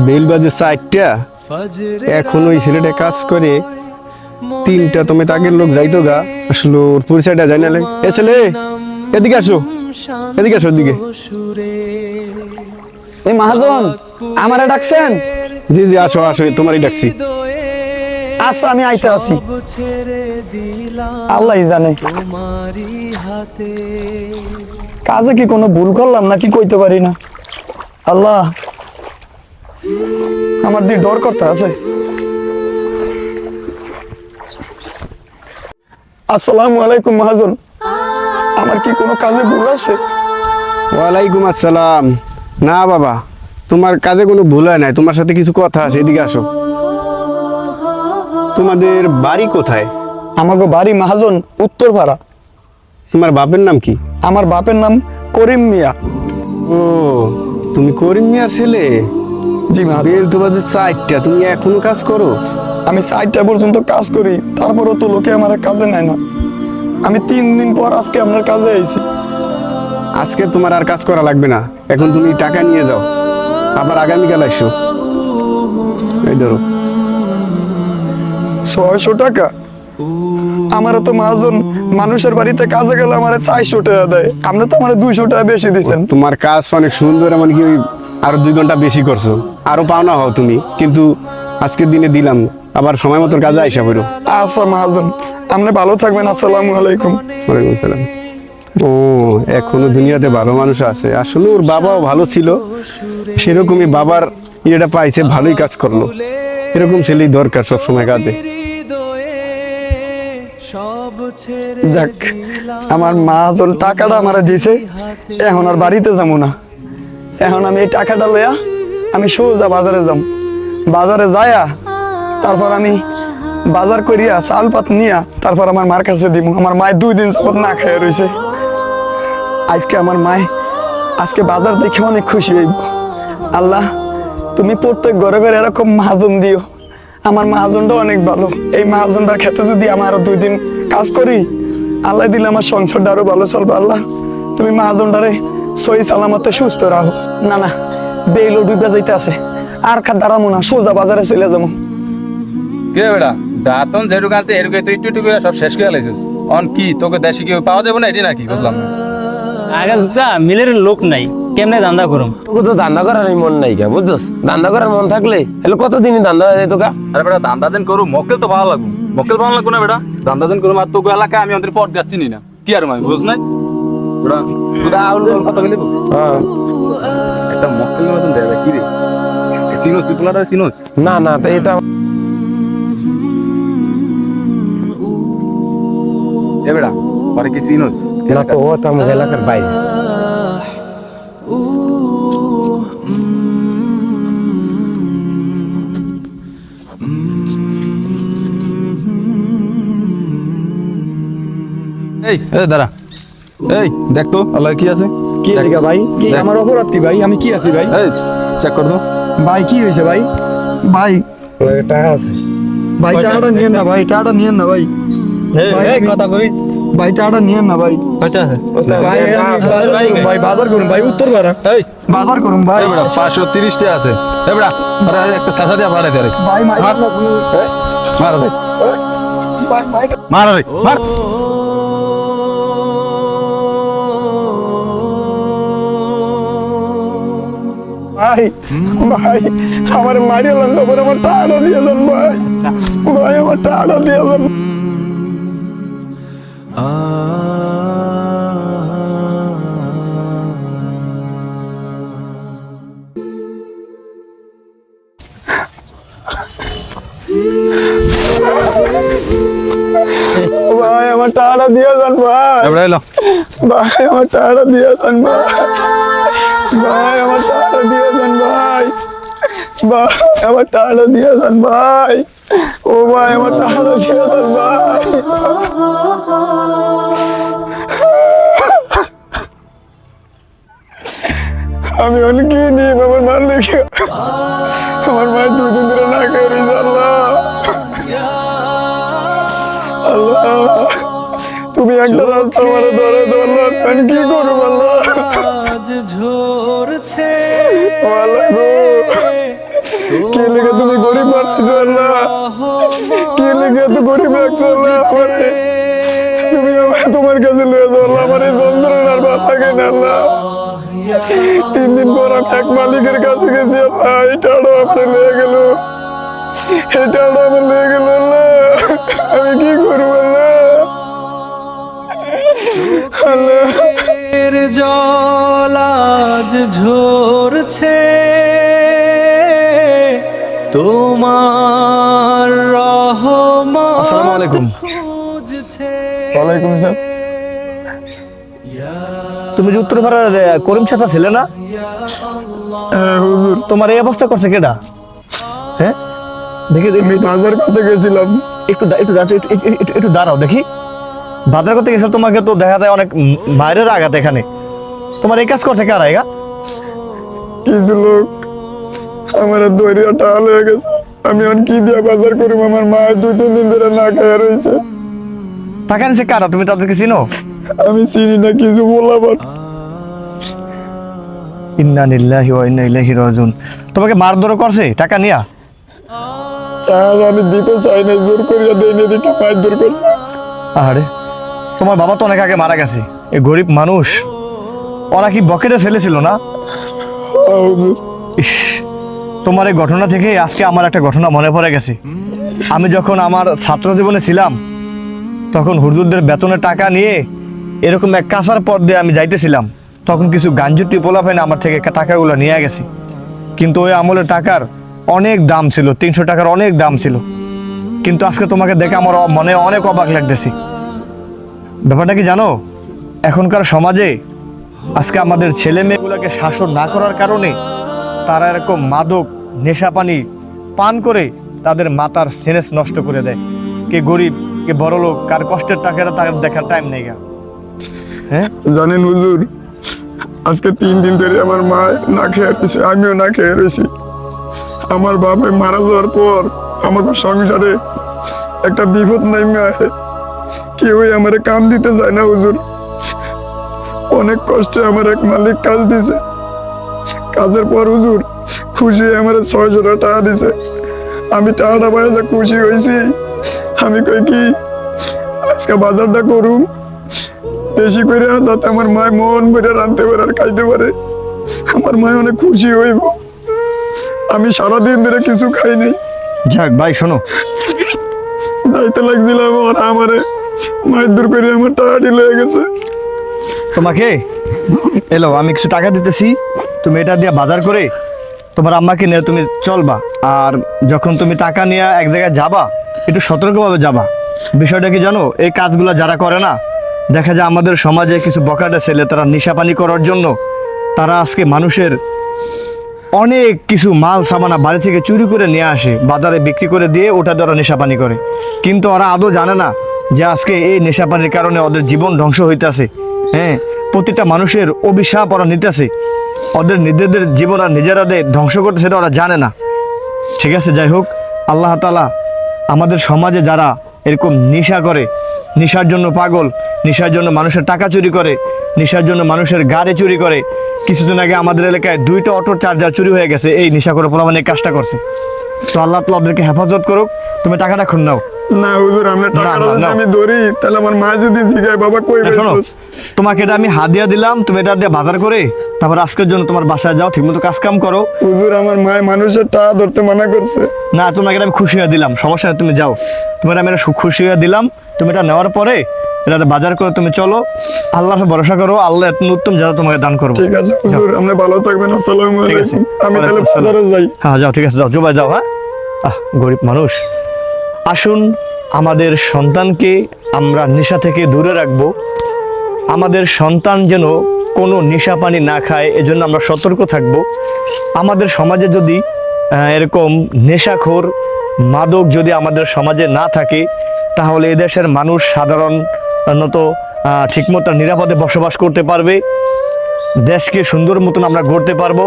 Bell বাজে 4টা, এখন ওই ছেলেটা কাজ করে 3টা। তুমি আগের লোক যাইতো গা, আসলে ওর পরিচয়টা জানি না। এ ছেলে, এদিকে আসো, এদিকে আসো, এদিকে। এই মহাজন আমারে ডাকছেন? জি জি, আসো আসো, তোমারই ডাকছি। আচ্ছা আমি আইতে আছি। আল্লাহই জানে কাজে কি কোনো ভুল করলাম নাকি কইতে পারি না। আল্লাহ, আমার দিয়ে ডর করতে আছে। আসসালামু আলাইকুম মহাজন, আমার কি কোনো কাজে ভুল আছে? ওয়ালাইকুম আসসালাম। না বাবা, তোমার কাজে কোনো ভুল হয় নাই, তোমার সাথে কিছু কথা আছে, এদিকে আসো। তোমাদের বাড়ি কোথায়? আমাকে বাড়ি মহাজন উত্তরপাড়া। তোমার বাপের নাম কি? আমার বাপের নাম করিম মিয়া। ও, তুমি করিম মিয়ার ছেলে? জি মহাজন। বেল তো বাজে 4টা, তুমি এখনো কাজ করো? আমি 4টা পর্যন্ত কাজ করি, তারপরও তো লোকে আমার কাজে নেয় না। আমি 3 দিন পর আজকে আপনার কাজে আইছি। আজকে তোমার আর কাজ করা লাগবে না, এখন তুমি টাকা নিয়ে যাও, আবার আগামীকাল আসো। এই ধরো। 600 টাকা? আমারও তো মহাজন মানুষের বাড়িতে কাজে গেলে আমার 400 টাকা দেয়, আপনি তো আমার 200 টাকা বেশি দিচ্ছেন। তোমার কাজ অনেক সুন্দর, এমনকি আরো 2 ঘন্টা বেশি করছো, আরো পাওনা হও তুমি, কিন্তু আজকের দিনে দিলাম, আবার সময় মতো কাজে আইসা পড়ো। আচ্ছা মহাজন, আপনি ভালো থাকবেন। আসসালামু আলাইকুম। ওয়ালাইকুম আসসালাম। ও, এখনো দুনিয়াতে ভালো মানুষ আছে। আসলে ওর বাবাও ভালো ছিল, সেরকমই বাবার ইয়েটা পাইছে, ভালোই কাজ করলো। এরকম ছেলেই দরকার সবসময় কাজে। যাক, আমার মহাজন টাকাটা আমারে দিছে, এখন আর বাড়িতে যাবো না। এখন আমি এই টাকাটা লইয়া আমি সোজা বাজারে যাম। বাজারে যায়া তারপর আমি বাজার করিয়া চাল পাত নিয়া তারপর আমার মার কাছে দিব। আমার মায়ের 2 দিন যাবত না খাইয়া রয়েছে। আজকে আমার মায় আজকে বাজার দেখে অনেক খুশি হইব। আল্লাহ, তুমি প্রত্যেক ঘরে ঘরে এরকম মহাজন দিও। আমার মহাজনটা অনেক ভালো, এই মহাজনটার ক্ষেত্রে যদি আমার আরো 2 দিন কাজ করি, আল্লাহ দিলে আমার সংসারটা আরো ভালো চলবে। আল্লাহ, তুমি মহাজনটারে সহি সালামতে সুস্থ রাখো। না না, বেইলো ডুবে যাইতে আছে, আর দাঁড়াবো না, সোজা বাজারে চলে যাবো। কে বেটা দাঁতন যেটুকু আছে এটুকু তুই একটু করে সব শেষ করে লাইছিস। অন কি তোকে দেশি কেউ পাওয়া যাবে না, এটি নাকি বুঝলাম না। আগে মিলের লোক নাই, কেমনে ধান্দা করুম? তোকে তো ধান্দা করার মন নাই কে, বুঝছস? ধান্দা করার মন থাকলে এলে কতদিনই ধান্দা হয়ে যেত কা। আরে বেটা দান্দা দিন করু, মক্কেল তো ভালো লাগবো, মক্কেল ভালো লাগবো না বেটা? দান্দা দিন করু, আর তোকে এলাকা আমি অন্তর পট গাছ চিনি না, কি আর আমি বুঝ নাই বেটা। তোরা আউল কত গেলি একটা মক্কেল মতন দেয় কি রে? সিনোস তুলাটা সিনোস? না না, তো এটা এ বেটা পরে কি সিনোস? না তো, ও তো আমার এলাকার বাইরে। এই দাঁড়া, এই দেখ তো আল্লাহ কি আছে। কি লেখা ভাই? কি আমার অপরাধ কি ভাই? আমি কি আছি ভাই? এই চেক কর তো ভাই কি হয়েছে ভাই? ভাই টাকা আছে। ভাই টাকাটা নিয়েন না ভাই, টাকাটা নিয়েন না ভাই। এই কথা কই, ভাই টাকাটা নিয়েন না ভাই। কয়টা আছে? ভাই ভাই বাজার করুন ভাই, উত্তর পাড়া। এই বাজার করুন ভাই। এই বেটা 530 টা আছে। এই বেটা আরে একটা ছাতা দিয়া বাড়াইতে রে। ভাই মার মার রে, ভাই মার রে, মার। ভাই ভাই আমার মারিয়ালেন, তারপর আমার টাকাটা দিয়ে যান ভাই। ভাই আমার টাকাটা দিয়ে যান। ভাই আমার টাকাটা দিয়ে যান ভাই। এই বেটা এলো। ভাই আমার টাকাটা দিয়ে যান ভাই। ভাই আমার টাকাটা দিয়ে যান ভাই। ভাই আমার টাকাটা দিয়ে যান ভাই। ও ভাই আমার টাকাটা দিয়ে যান ভাই। আমি অনেক নিয়ে আমার মার লেগে আমার মায়ের 2 দিন ধরে না খেয়ে রয়েছে। আল্লাহ আল্লাহ, তুমি একটা রাস্তা আমার ধরে ধরলো, আমি কি করবো আল্লাহ? কি লেগে তুমি গরিব বানাইছো আল্লাহ, কি লেগে এত গরিব রাখছো আল্লাহ আমারে। তুমি আমায় তোমার কাছে লয়ে যাও আল্লাহ, আমার এই যন্ত্রণার ভাত থাকে না আল্লাহ। 3 দিন পর আমি এক মালিকের কাছে গেছি আল্লাহ, এটাও আমার লয়ে গেল, এটাও আমার লয়ে গেল আল্লাহ, আমি কি করবো আল্লাহ। আল্লাহ এর জল আজ ঝরছে তোমার রহমত আসসালামু আলাইকুম। খুঁজছে। ওয়ালাইকুম আসসালাম। তুমি যে উত্তরপাড়ার করিম চাচা ছিলে না? হ্যাঁ হুজুর, তোমার এই অবস্থা করছে কেডা? হ্যাঁ দেখি আমি বাজার করতে গেছিলাম। একটু দাঁড়াও দেখি। বাজার করতে গেছিলাম, তোমাকে তো দেখা যায় অনেক বাইরের আঘাত এখানে। তোমার এই কাজ করছে কারা? এগা কিছু লোক আমার দৈরিয়া টাল হয়ে গেছে, আমি এখন কি দিয়ে বাজার করবো। আমার মায়ের 2-3 দিন ধরে না খাইয়া রয়েছে। টাকা নিছে কারা? তুমি তাদেরকে চিনো? আমি চিনি না, কিছু বলাবার। ইন্না লিল্লাহি ওয়া ইন্না ইলাইহি রাজিউন। তোমাকে মারধর করছে টাকা নিয়া? আর আমি দিতে চাই না, জোর করিয়া দেই না, দিকে মারধর করছে। আরে তোমার বাবা তো অনেক আগে মারা গেছে। এই গরিব মানুষ, ওরা কি বকেটে ছেলে ছিল না? হুজুর, ইস, তোমার এই ঘটনা থেকে আজকে আমার একটা ঘটনা মনে পড়ে গেছে। আমি যখন আমার ছাত্র জীবনে ছিলাম, তখন হুজুরদের বেতনের টাকা নিয়ে এরকম এক কাঁচার পথ দিয়ে আমি যাইতেছিলাম। তখন কিছু গাঞ্জুটি পোলাপাইন আমার থেকে টাকাগুলো নিয়ে গেছে। কিন্তু ওই আমলের টাকার অনেক দাম ছিল, 300 টাকার অনেক দাম ছিল। কিন্তু আজকে তোমাকে দেখে আমার মনে অনেক অবাক লাগতেছে। ব্যাপারটা কি জানো? এখনকার সমাজে আজকে আমাদের ছেলে মেয়েগুলোকে শাসন না করার কারণে তারা এরকম মাদক নেশাপানি পান করে তাদের মাথার সেন্স নষ্ট করে দেয়। কে গরিব কে বড় লোক, কার কষ্টের টাকাটা তার দেখার টাইম নেই গা। হ্যাঁ জানেন হুজুর, আজকে 3 দিন ধরে আমার মা না খেয়ে রয়েছে, আমিও না খেয়ে রয়েছি। আমার বাবা মারা যাওয়ার পর আমাকে সংসারে একটা বিপদ নাইমে আসে, কেউই আমারে কাম দিতে চায় না হুজুর। অনেক কষ্টে আমার এক মালিক কাজ দিছে, কাজের পর হুজুর খুশি হয়ে আমার 600 টাকা দিছে। আমি টাকাটা পাই যা খুশি হয়েছি। আমি কই কি আজকে বাজারটা করুম বেশি করে, যাতে আমার মায় মন ভরে রাঁধতে পারে আর খাইতে পারে। আমার মায় অনেক খুশি হইব। আমি সারাদিন ধরে কিছু খাই নাই। যাক ভাই শোনো, যাইতে লাগছিলাম, ওরা আমারে মায়ের দূর করে আমার টাকাটি লয়ে গেছে। তোমাকে এলো আমি কিছু টাকা দিতেছি, তুমি এটা দিয়ে বাজার করে তোমার আম্মাকে নিয়ে তুমি চলবা। আর যখন তুমি টাকা নিয়ে এক জায়গায় যাবা, একটু সতর্কভাবে যাবা। বিষয়টা কি জানো? এই কাজগুলো যারা করে না, দেখা যায় আমাদের সমাজে কিছু বকাটে ছেলে, তারা নেশাপানি করার জন্য তারা আজকে মানুষের অনেক কিছু মাল সামানা বাড়ি থেকে চুরি করে নিয়ে আসে, বাজারে বিক্রি করে দিয়ে ওটা দ্বারা নেশাপানি করে। কিন্তু ওরা আদৌ জানে না যে আজকে এই নেশাপানির কারণে ওদের জীবন ধ্বংস হইতেছে। হ্যাঁ, প্রতিটা মানুষের অভিশাপ ওরা নিতেছে, ওদের নিজেদের জীবন আর নিজেরা ধ্বংস করতে, সেটা ওরা জানে না। ঠিক আছে, যাই হোক, আল্লাহ তাআলা আমাদের সমাজে যারা এরকম নেশা করে, নেশার জন্য পাগল, নেশার জন্য মানুষের টাকা চুরি করে, নেশার জন্য মানুষের গাড়ি চুরি করে। কিছুদিন আগে আমাদের এলাকায় 2টা অটোর চার্জার চুরি হয়ে গেছে, এই নেশা করে পোলাপান এই কাজটা করছে। তো আল্লাহ তাআলা ওদেরকে হেফাজত করুক। তুমি টাকাটা খুন নাও। না হুজুর, আমরা টাকাটা না, যদি না। আমি ধরি, তাহলে আমার মা যদি জিগায় বাবা কই শোনো, গেছিস, তোমাকে এটা আমি হাদিয়া দিলাম, তুমি এটা দিয়ে বাজার করে তারপর আজকের জন্য তোমার বাসায় যাও, ঠিকমতো কাজ কাম করো। হুজুর আমার মায় মানুষের টাকা ধরতে মানা করছে। না, তোমাকে এটা আমি খুশি হয়ে দিলাম, সমস্যা নেই, তুমি যাও। তোমার আমি এটা খুশি হয়ে দিলাম। তুমি এটা নেওয়ার পরে এটা বাজার করে তুমি চলো, আল্লাহর ভরসা করো, আল্লাহ এত উত্তম যা তোমাকে দান করবো। ঠিক আছে হুজুর, আপনি ভালো থাকবেন। আসসালামু ঠিক আছে। আলাইকুম। আমি তাহলে ওয়ালাইকুম আসসালাম। বাজারে যাই। হ্যাঁ যাও, ঠিক আছে, যাও, জুবাই যাও। হ্যাঁ, গরিব মানুষ। আসুন আমাদের সন্তানকে আমরা নেশা থেকে দূরে রাখবো। আমাদের সন্তান যেন কোনো নেশা পানি না খায়, এজন্য আমরা সতর্ক থাকব। আমাদের সমাজে যদি এরকম নেশাখোর মাদক যদি আমাদের সমাজে না থাকে, তাহলে এদেশের মানুষ সাধারণত ঠিকমতো নিরাপদে বসবাস করতে পারবে, দেশকে সুন্দর মতন আমরা গড়তে পারবো।